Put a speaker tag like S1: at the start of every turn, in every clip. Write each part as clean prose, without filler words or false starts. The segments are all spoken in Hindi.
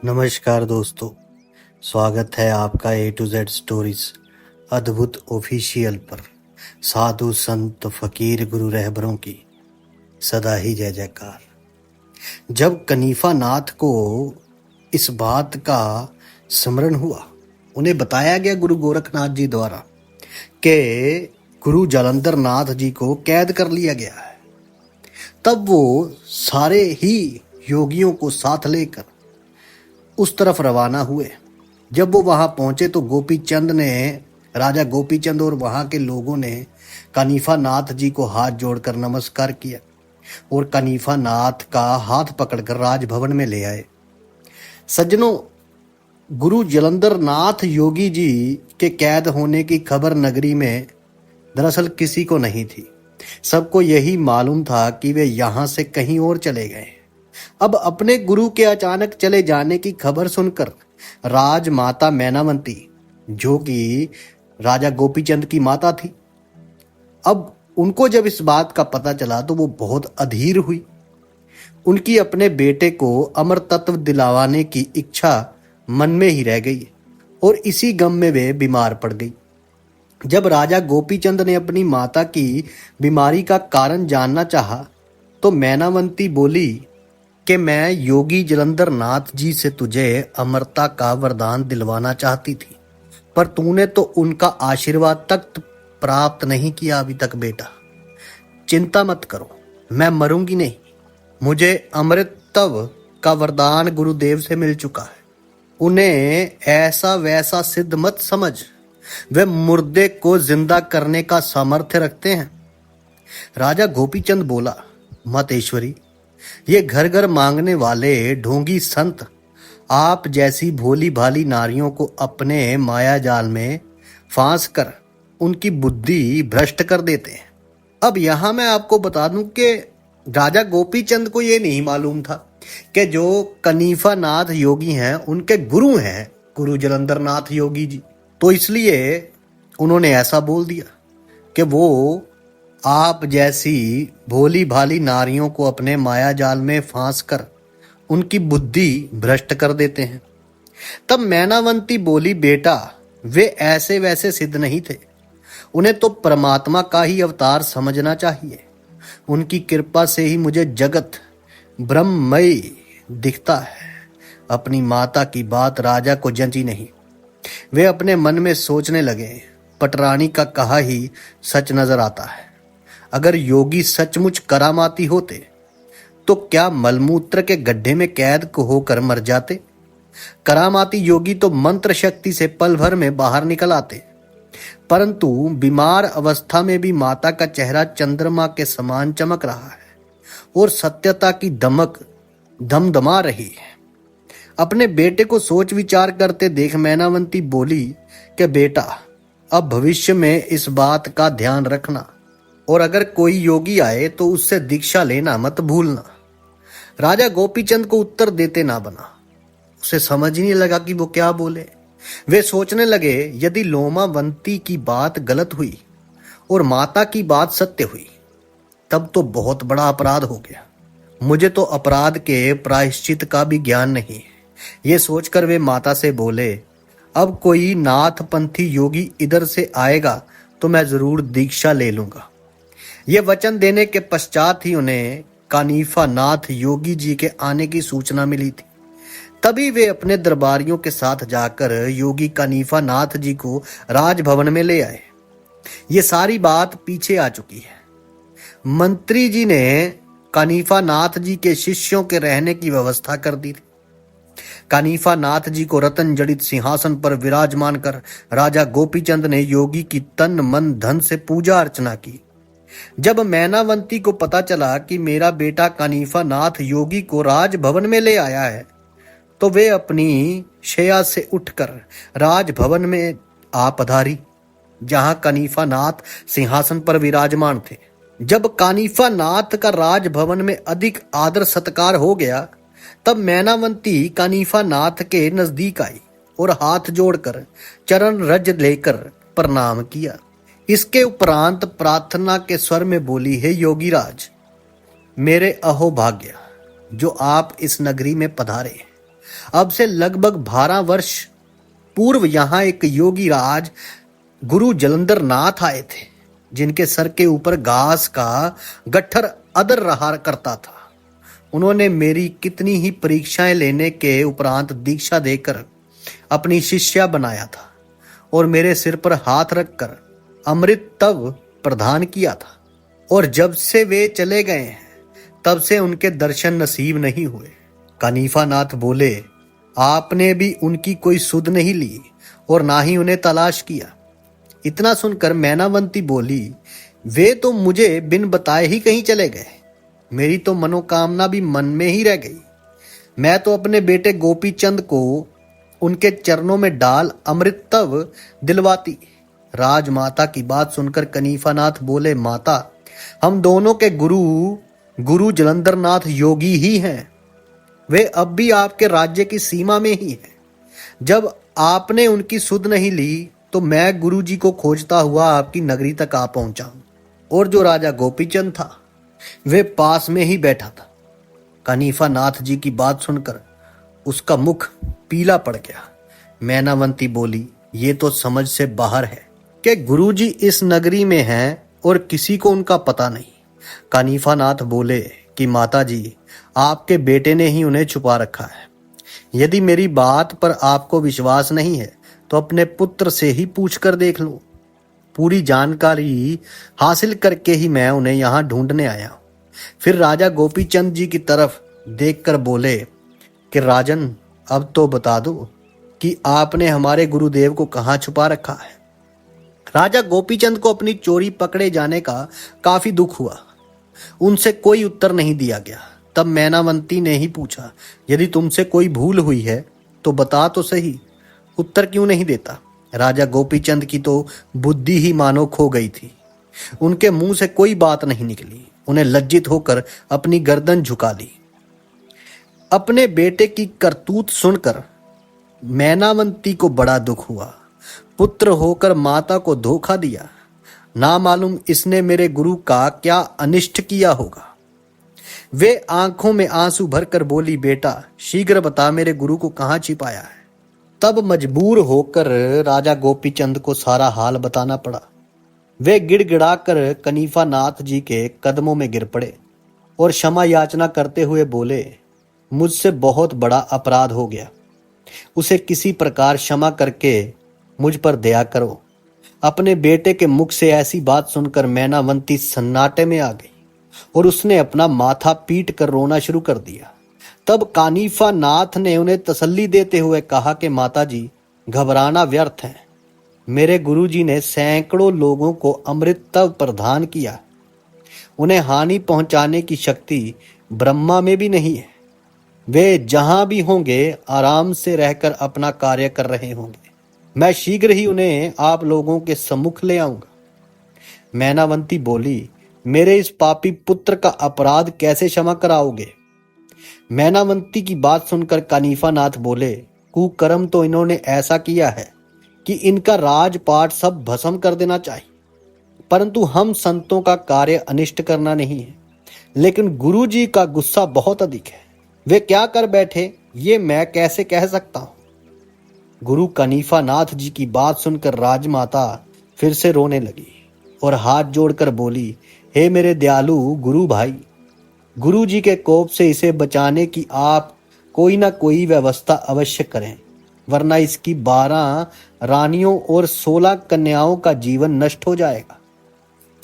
S1: नमस्कार दोस्तों, स्वागत है आपका ए टू जेड स्टोरीज अद्भुत ऑफिशियल पर। साधु संत फकीर गुरु रहबरों की सदा ही जय जयकार। जब कनीफा नाथ को इस बात का स्मरण हुआ, उन्हें बताया गया गुरु गोरखनाथ जी द्वारा कि गुरु जालंधर नाथ जी को कैद कर लिया गया है। तब वो सारे ही योगियों को साथ लेकर उस तरफ रवाना हुए। जब वो वहां पहुंचे तो राजा गोपी चंद और वहां के लोगों ने कनीफा नाथ जी को हाथ जोड़कर नमस्कार किया और कनीफा नाथ का हाथ पकड़कर राजभवन में ले आए। सज्जनों, गुरु जालंधर नाथ योगी जी के कैद होने की खबर नगरी में दरअसल किसी को नहीं थी। सबको यही मालूम था कि वे यहां से कहीं और चले गए। अब अपने गुरु के अचानक चले जाने की खबर सुनकर राजमाता मैनावंती, जो कि राजा गोपीचंद की माता थी, अब उनको जब इस बात का पता चला तो वो बहुत अधीर हुई। उनकी अपने बेटे को अमर तत्व दिलावाने की इच्छा मन में ही रह गई और इसी गम में वे बीमार पड़ गई। जब राजा गोपीचंद ने अपनी माता की बीमारी का कारण जानना चाहा तो मैनावंती बोली कि मैं योगी जालंधर नाथ जी से तुझे अमरता का वरदान दिलवाना चाहती थी, पर तूने तो उनका आशीर्वाद तक प्राप्त नहीं किया अभी तक। बेटा, चिंता मत करो, मैं मरूंगी नहीं। मुझे अमृतत्व का वरदान गुरुदेव से मिल चुका है। उन्हें ऐसा वैसा सिद्ध मत समझ, वे मुर्दे को जिंदा करने का सामर्थ्य रखते हैं। राजा गोपीचंद बोला, मातेश्वरी, ये घर घर मांगने वाले ढोंगी संत आप जैसी भोली भाली नारियों को अपने माया जाल में फांस कर उनकी बुद्धि भ्रष्ट कर देते हैं। अब यहां मैं आपको बता दूं कि राजा गोपीचंद को यह नहीं मालूम था कि जो कनीफा नाथ योगी हैं उनके गुरु हैं गुरु जालंधर नाथ योगी जी। तो इसलिए उन्होंने ऐसा बोल दिया कि वो आप जैसी भोली भाली नारियों को अपने माया जाल में फांस कर उनकी बुद्धि भ्रष्ट कर देते हैं। तब मैनावंती बोली, बेटा, वे ऐसे वैसे सिद्ध नहीं थे। उन्हें तो परमात्मा का ही अवतार समझना चाहिए। उनकी कृपा से ही मुझे जगत ब्रह्ममय दिखता है। अपनी माता की बात राजा को जंची नहीं। वे अपने मन में सोचने लगे, पटरानी का कहा ही सच नजर आता है। अगर योगी सचमुच करामाती होते तो क्या मलमूत्र के गड्ढे में कैद होकर मर जाते? करामाती योगी तो मंत्र शक्ति से पल भर में बाहर निकल आते, परंतु बीमार अवस्था में भी माता का चेहरा चंद्रमा के समान चमक रहा है और सत्यता की दमक दमदमा रही है। अपने बेटे को सोच विचार करते देख मैनावंती बोली कि बेटा, अब भविष्य में इस बात का ध्यान रखना और अगर कोई योगी आए तो उससे दीक्षा लेना मत भूलना। राजा गोपीचंद को उत्तर देते ना बना। उसे समझ ही नहीं लगा कि वो क्या बोले। वे सोचने लगे, यदि लोमावंती की बात गलत हुई और माता की बात सत्य हुई तब तो बहुत बड़ा अपराध हो गया। मुझे तो अपराध के प्रायश्चित का भी ज्ञान नहीं है। ये सोचकर वे माता से बोले, अब कोई नाथ पंथी योगी इधर से आएगा तो मैं जरूर दीक्षा ले लूंगा। ये वचन देने के पश्चात ही उन्हें कनीफा नाथ योगी जी के आने की सूचना मिली थी। तभी वे अपने दरबारियों के साथ जाकर योगी कनीफा नाथ जी को राजभवन में ले आए। ये सारी बात पीछे आ चुकी है। मंत्री जी ने कनीफा नाथ जी के शिष्यों के रहने की व्यवस्था कर दी थी। कनीफा नाथ जी को रतन जड़ित सिंहासन पर विराजमान कर राजा गोपीचंद ने योगी की तन मन धन से पूजा अर्चना की। जब मैनावंती को पता चला कि मेरा बेटा कनीफा नाथ योगी को राजभवन में ले आया है तो वे अपनी शैया से उठकर राजभवन में आ पधारी, जहां कनीफा नाथ सिंहासन पर विराजमान थे। जब कनीफा नाथ का राजभवन में अधिक आदर सत्कार हो गया तब मैनावंती कनीफा नाथ के नजदीक आई और हाथ जोड़कर चरण रज लेकर प्रणाम किया। इसके उपरांत प्रार्थना के स्वर में बोली, हे योगीराज, मेरे अहोभाग्य जो आप इस नगरी में पधारे। अब से लगभग 12 वर्ष पूर्व यहाँ एक योगी राज गुरु जलंधर नाथ आए थे, जिनके सर के ऊपर घास का गट्ठर अदर रहा करता था। उन्होंने मेरी कितनी ही परीक्षाएं लेने के उपरांत दीक्षा देकर अपनी शिष्या बनाया था और मेरे सिर पर हाथ रखकर अमृत तब प्रदान किया था। और जब से वे चले गए हैं तब से उनके दर्शन नसीब नहीं हुए। कनीफा नाथ बोले, आपने भी उनकी कोई सुध नहीं ली और ना ही उन्हें तलाश किया। इतना सुनकर मैनावंती बोली, वे तो मुझे बिन बताए ही कहीं चले गए। मेरी तो मनोकामना भी मन में ही रह गई। मैं तो अपने बेटे गोपी चंद को उनके चरणों में डाल अमृत तब दिलवाती। राजमाता की बात सुनकर कनीफा नाथ बोले, माता, हम दोनों के गुरु जलंधर नाथ योगी ही हैं। वे अब भी आपके राज्य की सीमा में ही हैं। जब आपने उनकी सुध नहीं ली तो मैं गुरु जी को खोजता हुआ आपकी नगरी तक आ पहुंचा हूं। और जो राजा गोपीचंद था वे पास में ही बैठा था। कनीफा नाथ जी की बात सुनकर उसका मुख पीला पड़ गया। मैनावंती बोली, ये तो समझ से बाहर है कि गुरुजी इस नगरी में हैं और किसी को उनका पता नहीं। कनीफा नाथ बोले कि माता जी, आपके बेटे ने ही उन्हें छुपा रखा है। यदि मेरी बात पर आपको विश्वास नहीं है तो अपने पुत्र से ही पूछ कर देख लो। पूरी जानकारी हासिल करके ही मैं उन्हें यहाँ ढूंढने आया। फिर राजा गोपीचंद जी की तरफ देखकर बोले कि राजन, अब तो बता दो कि आपने हमारे गुरुदेव को कहाँ छुपा रखा है। राजा गोपीचंद को अपनी चोरी पकड़े जाने का काफी दुख हुआ। उनसे कोई उत्तर नहीं दिया गया। तब मैनावंती ने ही पूछा, यदि तुमसे कोई भूल हुई है तो बता तो सही, उत्तर क्यों नहीं देता। राजा गोपीचंद की तो बुद्धि ही मानो खो गई थी। उनके मुंह से कोई बात नहीं निकली। उन्हें लज्जित होकर अपनी गर्दन झुका ली। अपने बेटे की करतूत सुनकर मैनावंती को बड़ा दुख हुआ। पुत्र होकर माता को धोखा दिया। ना मालूम इसने मेरे गुरु का क्या अनिष्ट किया होगा। वे आंखों में आंसू भरकर बोली, बेटा शीघ्र बता मेरे गुरु को कहाँ छिपाया है। तब मजबूर होकर राजा गोपीचंद को सारा हाल बताना पड़ा। वे गिड़गिड़ाकर कनीफा नाथ जी के कदमों में गिर पड़े और क्षमा याचना करते हुए बोले, मुझसे बहुत बड़ा अपराध हो गया। उसे किसी प्रकार क्षमा करके मुझ पर दया करो। अपने बेटे के मुख से ऐसी बात सुनकर मैनावंती सन्नाटे में आ गई और उसने अपना माथा पीट कर रोना शुरू कर दिया। तब कनीफा नाथ ने उन्हें तसल्ली देते हुए कहा कि माता जी, घबराना व्यर्थ है। मेरे गुरुजी ने सैकड़ों लोगों को अमृत तब प्रदान किया। उन्हें हानि पहुंचाने की शक्ति ब्रह्मा में भी नहीं है। वे जहां भी होंगे आराम से रहकर अपना कार्य कर रहे होंगे। मैं शीघ्र ही उन्हें आप लोगों के सम्मुख ले आऊंगा। मैनावंती बोली, मेरे इस पापी पुत्र का अपराध कैसे क्षमा कराओगे। मैनावंती की बात सुनकर कनीफा नाथ बोले, कुकर्म तो इन्होंने ऐसा किया है कि इनका राजपाट सब भस्म कर देना चाहिए। परंतु हम संतों का कार्य अनिष्ट करना नहीं है। लेकिन गुरु जी का गुस्सा बहुत अधिक है। वे क्या कर बैठे ये मैं कैसे कह सकता हूँ। गुरु कनीफा नाथ जी की बात सुनकर राजमाता फिर से रोने लगी और हाथ जोड़कर बोली, हे मेरे दयालु गुरु भाई, गुरु जी के कोप से इसे बचाने की आप कोई ना कोई व्यवस्था अवश्य करें, वरना इसकी 12 रानियों और 16 कन्याओं का जीवन नष्ट हो जाएगा।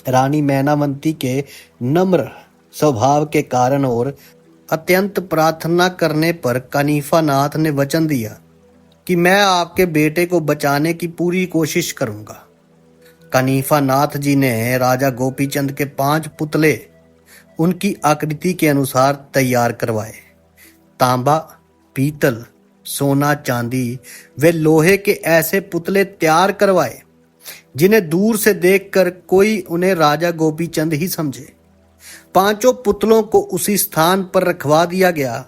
S1: रानी मैनावंती के नम्र स्वभाव के कारण और अत्यंत प्रार्थना करने पर कनीफा नाथ ने वचन दिया कि मैं आपके बेटे को बचाने की पूरी कोशिश करूंगा। कनीफा नाथ जी ने राजा गोपीचंद के 5 पुतले उनकी आकृति के अनुसार तैयार करवाए। तांबा, पीतल, सोना, चांदी वे लोहे के ऐसे पुतले तैयार करवाए जिन्हें दूर से देखकर कोई उन्हें राजा गोपीचंद ही समझे। 5 पुतलों को उसी स्थान पर रखवा दिया गया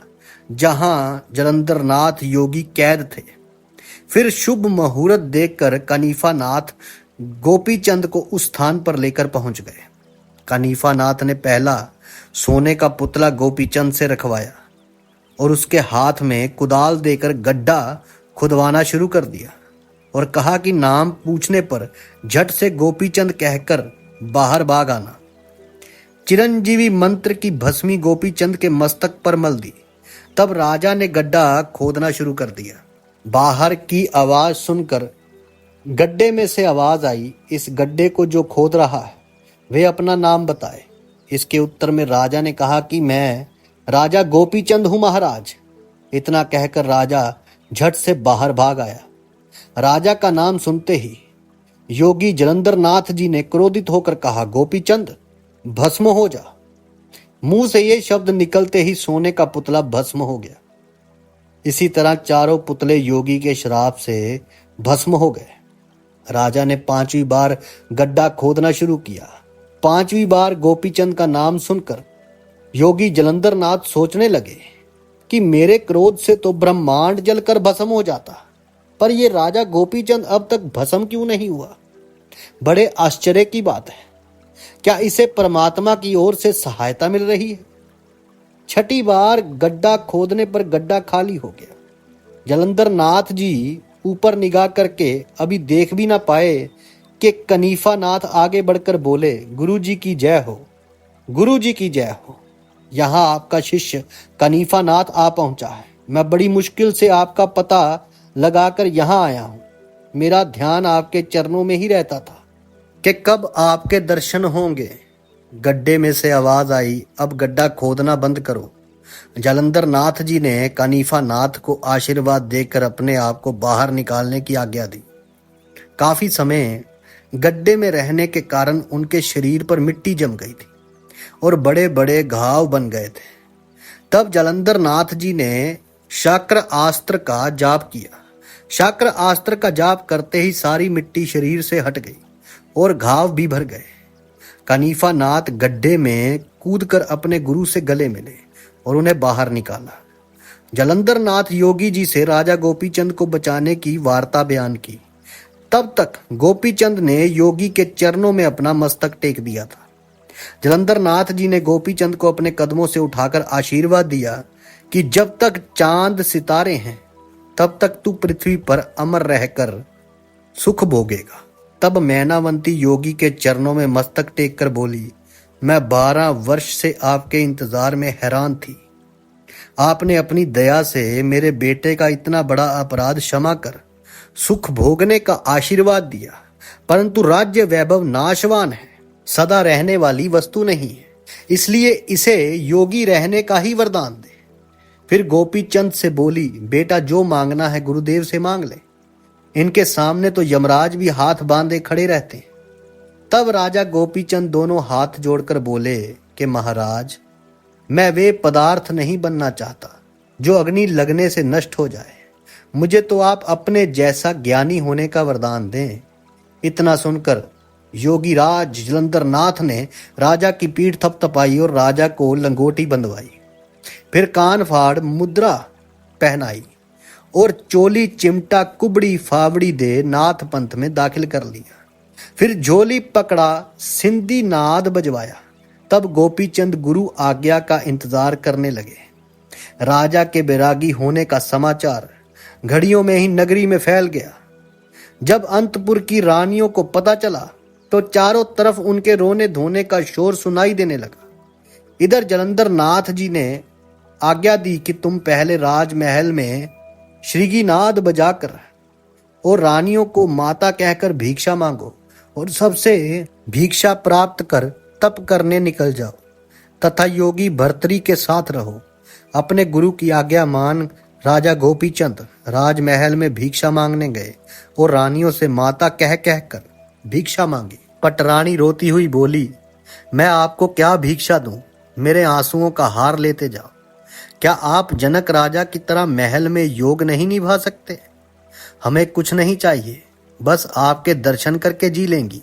S1: जहां जलंधर नाथ योगी कैद थे। फिर शुभ मुहूर्त देखकर कनीफा नाथ गोपीचंद को उस स्थान पर लेकर पहुंच गए। कनीफा नाथ ने पहला सोने का पुतला गोपीचंद से रखवाया और उसके हाथ में कुदाल देकर गड्ढा खुदवाना शुरू कर दिया और कहा कि नाम पूछने पर झट से गोपीचंद कहकर बाहर भाग आना। चिरंजीवी मंत्र की भस्मी गोपीचंद के मस्तक पर मल दी। तब राजा ने गड्ढा खोदना शुरू कर दिया। बाहर की आवाज सुनकर गड्ढे में से आवाज आई, इस गड्ढे को जो खोद रहा है वे अपना नाम बताए। इसके उत्तर में राजा ने कहा कि मैं राजा गोपीचंद हूं महाराज। इतना कहकर राजा झट से बाहर भाग आया। राजा का नाम सुनते ही योगी जलंधर नाथ जी ने क्रोधित होकर कहा, गोपीचंद भस्म हो जा। मुंह से ये शब्द निकलते ही सोने का पुतला भस्म हो गया। इसी तरह चारों पुतले योगी के श्राप से भस्म हो गए। राजा ने 5वीं बार गड्ढा खोदना शुरू किया। 5वीं बार गोपीचंद का नाम सुनकर योगी जलंधर नाथ सोचने लगे कि मेरे क्रोध से तो ब्रह्मांड जलकर भस्म हो जाता, पर ये राजा गोपीचंद अब तक भस्म क्यों नहीं हुआ? बड़े आश्चर्य की बात है। क्या इसे परमात्मा की ओर से सहायता मिल रही है? 6ठी बार गड्ढा खोदने पर गड्ढा खाली हो गया। जलंधर नाथ जी ऊपर निगाह करके अभी देख भी ना पाए कि कनीफा नाथ आगे बढ़कर बोले, गुरु जी की जय हो, गुरु जी की जय हो। यहाँ आपका शिष्य कनीफा नाथ आ पहुंचा है। मैं बड़ी मुश्किल से आपका पता लगाकर यहाँ आया हूँ। मेरा ध्यान आपके चरणों में ही रहता था कि कब आपके दर्शन होंगे। गड्ढे में से आवाज आई, अब गड्ढा खोदना बंद करो। जलंधर नाथ जी ने कनीफा नाथ को आशीर्वाद देकर अपने आप को बाहर निकालने की आज्ञा दी। काफी समय गड्ढे में रहने के कारण उनके शरीर पर मिट्टी जम गई थी और बड़े बड़े घाव बन गए थे। तब जलंधर नाथ जी ने शाक्र अस्त्र का जाप किया। शाक्र अस्त्र का जाप करते ही सारी मिट्टी शरीर से हट गई और घाव भी भर गए। कनीफा नाथ गड्ढे में कूदकर अपने गुरु से गले मिले और उन्हें बाहर निकाला। जलंधर नाथ योगी जी से राजा गोपीचंद को बचाने की वार्ता बयान की। तब तक गोपीचंद ने योगी के चरणों में अपना मस्तक टेक दिया था। जलंधर नाथ जी ने गोपीचंद को अपने कदमों से उठाकर आशीर्वाद दिया कि जब तक चांद सितारे हैं तब तक तू पृथ्वी पर अमर रहकर सुख भोगेगा। तब मैनावंती योगी के चरणों में मस्तक टेक कर बोली, मैं 12 वर्ष से आपके इंतजार में हैरान थी। आपने अपनी दया से मेरे बेटे का इतना बड़ा अपराध क्षमा कर सुख भोगने का आशीर्वाद दिया, परंतु राज्य वैभव नाशवान है, सदा रहने वाली वस्तु नहीं है, इसलिए इसे योगी रहने का ही वरदान दे। फिर गोपीचंद से बोली, बेटा जो मांगना है गुरुदेव से मांग ले। इनके सामने तो यमराज भी हाथ बांधे खड़े रहते। तब राजा गोपीचंद दोनों हाथ जोड़कर बोले कि महाराज, मैं वे पदार्थ नहीं बनना चाहता जो अग्नि लगने से नष्ट हो जाए। मुझे तो आप अपने जैसा ज्ञानी होने का वरदान दें। इतना सुनकर योगी राज जलंधर नाथ ने राजा की पीठ थपथपाई और राजा को लंगोटी बंधवाई। फिर कान फाड़ मुद्रा पहनाई और चोली चिमटा कुबड़ी फावड़ी दे नाथ पंथ में दाखिल कर लिया। फिर झोली पकड़ा सिंधी नाद बजवाया। तब गोपीचंद गुरु आज्ञा का इंतजार करने लगे। राजा के बैरागी होने का समाचार घड़ियों में ही नगरी में फैल गया। जब अंतपुर की रानियों को पता चला तो चारों तरफ उनके रोने धोने का शोर सुनाई देने लगा। इधर जलंधर नाथ जी ने आज्ञा दी कि तुम पहले राजमहल में श्रीगीनाद बजाकर और रानियों को माता कहकर भिक्षा मांगो और सबसे भिक्षा प्राप्त कर तप करने निकल जाओ तथा योगी भर्तरी के साथ रहो। अपने गुरु की आज्ञा मान राजा गोपीचंद राजमहल में भिक्षा मांगने गए और रानियों से माता कह कर भिक्षा मांगी। पटरानी रोती हुई बोली, मैं आपको क्या भिक्षा दूं? मेरे आंसुओं का हार लेते जाओ। क्या आप जनक राजा की तरह महल में योग नहीं निभा सकते? हमें कुछ नहीं चाहिए, बस आपके दर्शन करके जी लेंगी।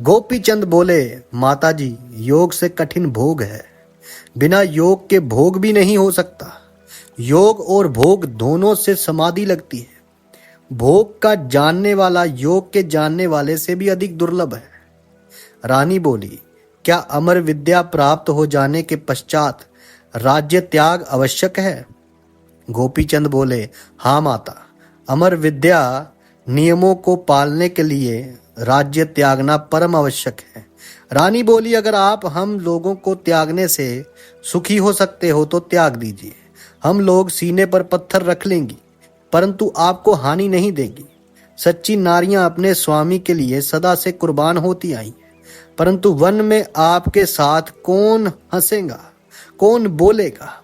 S1: गोपीचंद बोले, माता जी, योग से कठिन भोग है, बिना योग के भोग भी नहीं हो सकता। योग और भोग दोनों से समाधि लगती है। भोग का जानने वाला योग के जानने वाले से भी अधिक दुर्लभ है। रानी बोली, क्या अमर विद्या प्राप्त हो जाने के पश्चात राज्य त्याग आवश्यक है? गोपीचंद बोले, हाँ माता, अमर विद्या नियमों को पालने के लिए राज्य त्यागना परम आवश्यक है। रानी बोली, अगर आप हम लोगों को त्यागने से सुखी हो सकते हो तो त्याग दीजिए। हम लोग सीने पर पत्थर रख लेंगी, परंतु आपको हानि नहीं देंगी। सच्ची नारियां अपने स्वामी के लिए सदा से कुर्बान होती आई, परंतु वन में आपके साथ कौन हंसेगा, कौन बोलेगा?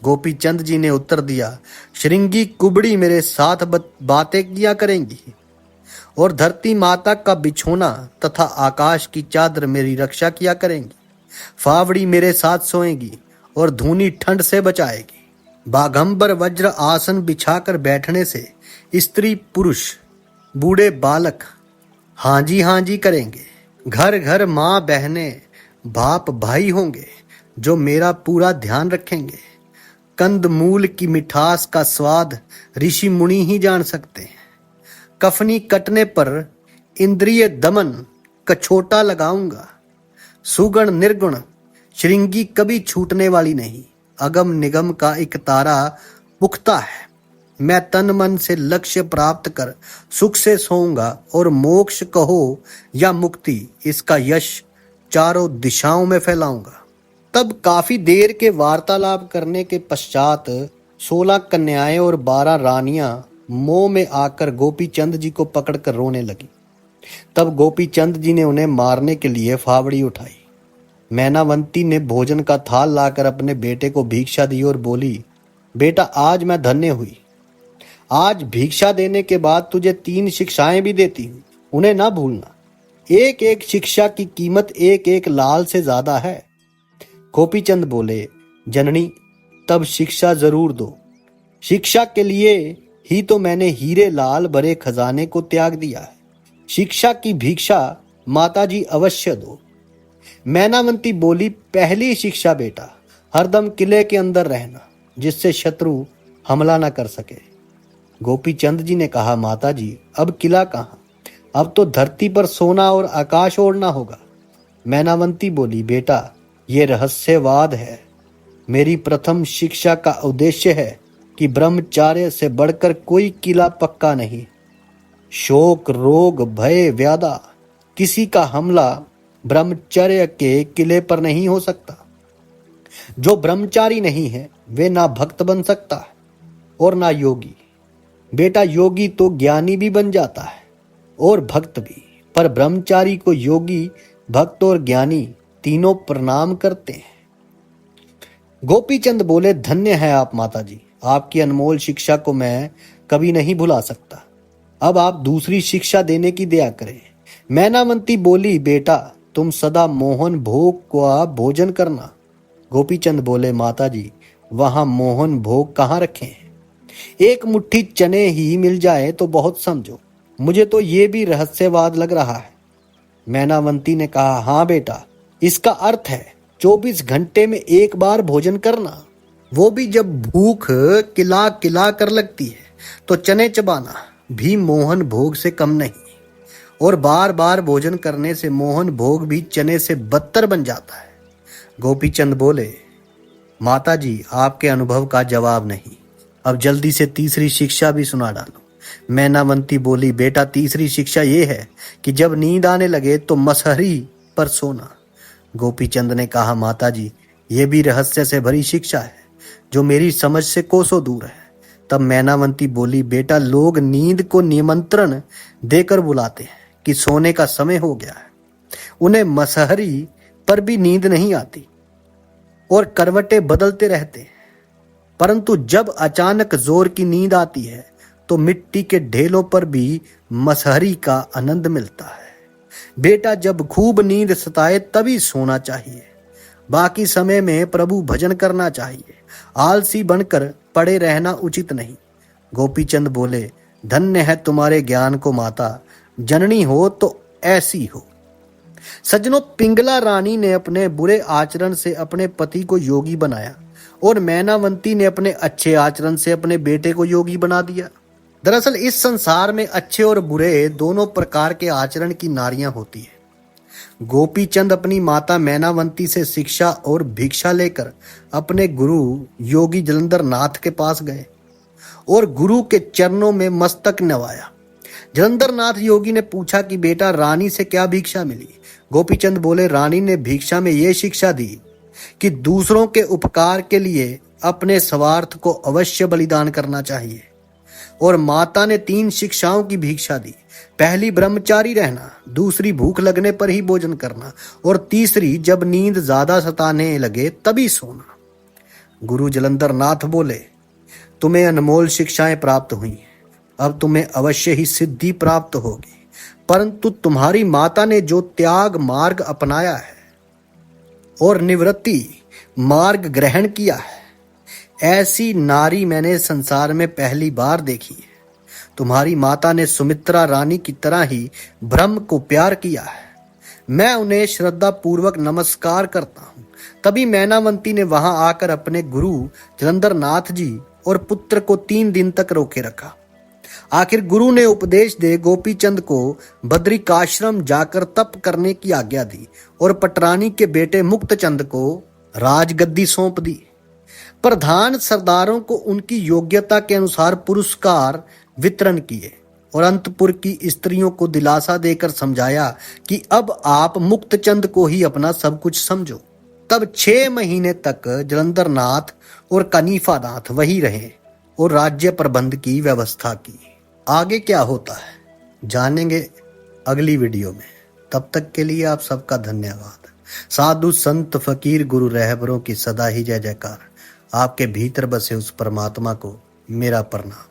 S1: गोपीचंद जी ने उत्तर दिया, श्रृंगी कुबड़ी मेरे साथ बातें किया करेंगी और धरती माता का बिछोना तथा आकाश की चादर मेरी रक्षा किया करेंगी। फावड़ी मेरे साथ सोएगी और धूनी ठंड से बचाएगी। बाघंबर वज्र आसन बिछाकर बैठने से स्त्री पुरुष बूढ़े बालक हाँ जी करेंगे। घर घर माँ बहने बाप भाई होंगे जो मेरा पूरा ध्यान रखेंगे। कंद मूल की मिठास का स्वाद ऋषि मुनि ही जान सकते हैं। कफनी कटने पर इंद्रिय दमन कछोटा लगाऊंगा। सुगण निर्गुण श्रृंगी कभी छूटने वाली नहीं। अगम निगम का एक तारा पुख्ता है। मैं तन मन से लक्ष्य प्राप्त कर सुख से सोऊंगा और मोक्ष कहो या मुक्ति, इसका यश चारों दिशाओं में फैलाऊंगा। तब काफी देर के वार्तालाप करने के पश्चात 16 कन्याएं और 12 रानियां मोह में आकर गोपीचंद जी को पकड़कर रोने लगी। तब गोपीचंद जी ने उन्हें मारने के लिए फावड़ी उठाई। मैनावंती ने भोजन का थाल लाकर अपने बेटे को भिक्षा दी और बोली, बेटा आज मैं धन्य हुई। आज भिक्षा देने के बाद तुझे 3 शिक्षाएं भी देती हूँ, उन्हें ना भूलना। एक एक शिक्षा की कीमत एक एक लाल से ज्यादा है। गोपीचंद बोले, जननी तब शिक्षा जरूर दो। शिक्षा के लिए ही तो मैंने हीरे लाल भरे खजाने को त्याग दिया है। शिक्षा की भिक्षा माताजी अवश्य दो। मैनावंती बोली, पहली शिक्षा बेटा, हरदम किले के अंदर रहना, जिससे शत्रु हमला न कर सके। गोपीचंद जी ने कहा, माताजी अब किला कहाँ, अब तो धरती पर सोना और आकाश ओढ़ना होगा। मैनावंती बोली, बेटा ये रहस्यवाद है। मेरी प्रथम शिक्षा का उद्देश्य है कि ब्रह्मचार्य से बढ़कर कोई किला पक्का नहीं। शोक रोग भय व्याधा किसी का हमला ब्रह्मचर्य के किले पर नहीं हो सकता। जो ब्रह्मचारी नहीं है वे ना भक्त बन सकता है और ना योगी। बेटा योगी तो ज्ञानी भी बन जाता है और भक्त भी, पर ब्रह्मचारी को योगी भक्त और ज्ञानी तीनों प्रणाम करते हैं। गोपीचंद बोले, धन्य है आप माताजी, आपकी अनमोल शिक्षा को मैं कभी नहीं भुला सकता। अब आप दूसरी शिक्षा देने की दया करें। मैनावंती बोली, बेटा तुम सदा मोहन भोग का भोजन करना। गोपीचंद बोले, माताजी वहां मोहन भोग कहाँ रखे हैं? एक मुट्ठी चने ही मिल जाए तो बहुत समझो। मुझे तो ये भी रहस्यवाद लग रहा है। मैनावंती ने कहा, हाँ बेटा, इसका अर्थ है 24 घंटे में एक बार भोजन करना, वो भी जब भूख किला किला कर लगती है तो चने चबाना भी मोहन भोग से कम नहीं। और बार बार भोजन करने से मोहन भोग भी चने से बदतर बन जाता है। गोपीचंद बोले, माताजी आपके अनुभव का जवाब नहीं, अब जल्दी से तीसरी शिक्षा भी सुना डालो। मैनावंती बोली, बेटा तीसरी शिक्षा ये है कि जब नींद आने लगे तो मसहरी पर सोना। गोपीचंद ने कहा, माताजी ये भी रहस्य से भरी शिक्षा है जो मेरी समझ से कोसों दूर है। तब मैनावंती बोली, बेटा लोग नींद को निमंत्रण देकर बुलाते हैं कि सोने का समय हो गया है। उन्हें मसहरी पर भी नींद नहीं आती और करवटें बदलते रहते हैं, परंतु जब अचानक जोर की नींद आती है तो मिट्टी के ढेलों पर भी मसहरी का आनंद मिलता है। बेटा जब खूब नींद सताए तभी सोना चाहिए, बाकी समय में प्रभु भजन करना चाहिए। आलसी बनकर पड़े रहना उचित नहीं। गोपीचंद बोले, धन्य है तुम्हारे ज्ञान को माता, जननी हो तो ऐसी हो। सज्जनों, पिंगला रानी ने अपने बुरे आचरण से अपने पति को योगी बनाया और मैनावंती ने अपने अच्छे आचरण से अपने बेटे को योगी बना दिया। दरअसल इस संसार में अच्छे और बुरे दोनों प्रकार के आचरण की नारियां होती है। गोपीचंद अपनी माता मैनावंती से शिक्षा और भिक्षा लेकर अपने गुरु योगी जलंधर नाथ के पास गए और गुरु के चरणों में मस्तक नवाया। जलंधर नाथ योगी ने पूछा कि बेटा, रानी से क्या भिक्षा मिली? गोपीचंद बोले, रानी ने भिक्षा में यह शिक्षा दी कि दूसरों के उपकार के लिए अपने स्वार्थ को अवश्य बलिदान करना चाहिए। और माता ने 3 शिक्षाओं की भिक्षा दी। पहली, ब्रह्मचारी रहना, दूसरी, भूख लगने पर ही भोजन करना, और तीसरी, जब नींद ज्यादा सताने लगे तभी सोना। गुरु जलंधर नाथ बोले, तुम्हें अनमोल शिक्षाएं प्राप्त हुई, अब तुम्हें अवश्य ही सिद्धि प्राप्त होगी, परंतु तुम्हारी माता ने जो त्याग मार्ग अपनाया है और निवृत्ति मार्ग ग्रहण किया है, ऐसी नारी मैंने संसार में पहली बार देखी है। तुम्हारी माता ने सुमित्रा रानी की तरह ही ब्रह्म को प्यार किया है। मैं उन्हें श्रद्धा पूर्वक नमस्कार करता हूँ। तभी मैनावंती ने वहां आकर अपने गुरु जलंधर नाथ जी और पुत्र को 3 दिन तक रोके रखा। आखिर गुरु ने उपदेश दे गोपीचंद को बद्रिकाश्रम जाकर तप करने की आज्ञा दी और पटरानी के बेटे मुक्तचंद को राजगद्दी सौंप दी। प्रधान सरदारों को उनकी योग्यता के अनुसार पुरस्कार वितरण किए और अंतपुर की स्त्रियों को दिलासा देकर समझाया कि अब आप मुक्तचंद को ही अपना सब कुछ समझो। तब 6 महीने तक जलंधर नाथ और कनीफा नाथ वही रहे और राज्य प्रबंध की व्यवस्था की। आगे क्या होता है जानेंगे अगली वीडियो में। तब तक के लिए आप सबका धन्यवाद। साधु संत फकीर गुरु रहबरों की सदा ही जय जयकार। आपके भीतर बसे उस परमात्मा को मेरा प्रणाम।